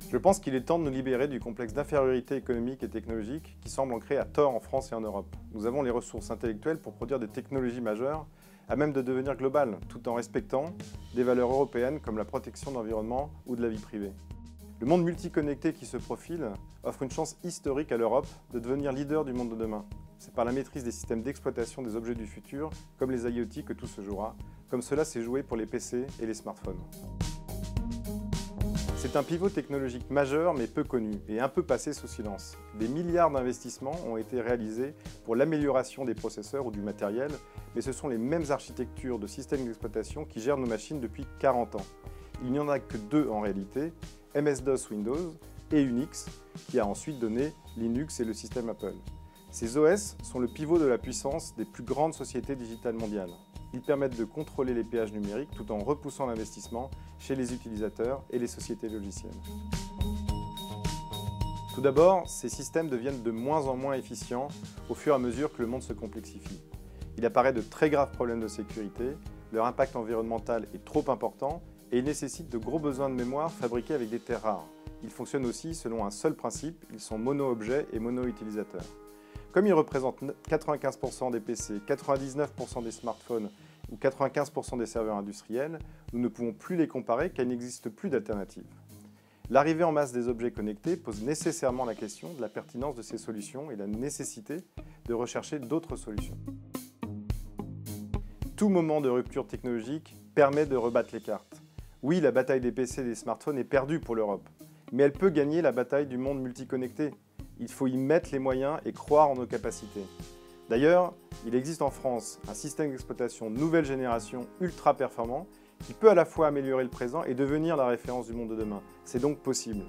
Je pense qu'il est temps de nous libérer du complexe d'infériorité économique et technologique qui semble ancré à tort en France et en Europe. Nous avons les ressources intellectuelles pour produire des technologies majeures à même de devenir globales, tout en respectant des valeurs européennes comme la protection de l'environnement ou de la vie privée. Le monde multiconnecté qui se profile offre une chance historique à l'Europe de devenir leader du monde de demain. C'est par la maîtrise des systèmes d'exploitation des objets du futur, comme les IoT, que tout se jouera, comme cela s'est joué pour les PC et les smartphones. C'est un pivot technologique majeur mais peu connu et un peu passé sous silence. Des milliards d'investissements ont été réalisés pour l'amélioration des processeurs ou du matériel, mais ce sont les mêmes architectures de systèmes d'exploitation qui gèrent nos machines depuis 40 ans. Il n'y en a que deux en réalité, MS-DOS Windows et Unix, qui a ensuite donné Linux et le système Apple. Ces OS sont le pivot de la puissance des plus grandes sociétés digitales mondiales. Ils permettent de contrôler les péages numériques tout en repoussant l'investissement chez les utilisateurs et les sociétés logicielles. Tout d'abord, ces systèmes deviennent de moins en moins efficients au fur et à mesure que le monde se complexifie. Il apparaît de très graves problèmes de sécurité, leur impact environnemental est trop important et ils nécessitent de gros besoins de mémoire fabriqués avec des terres rares. Ils fonctionnent aussi selon un seul principe, ils sont mono-objets et mono-utilisateurs. Comme ils représentent 95% des PC, 99% des smartphones ou 95% des serveurs industriels, nous ne pouvons plus les comparer car il n'existe plus d'alternative. L'arrivée en masse des objets connectés pose nécessairement la question de la pertinence de ces solutions et la nécessité de rechercher d'autres solutions. Tout moment de rupture technologique permet de rebattre les cartes. Oui, la bataille des PC et des smartphones est perdue pour l'Europe, mais elle peut gagner la bataille du monde multiconnecté. Il faut y mettre les moyens et croire en nos capacités. D'ailleurs, il existe en France un système d'exploitation nouvelle génération ultra performant qui peut à la fois améliorer le présent et devenir la référence du monde de demain. C'est donc possible.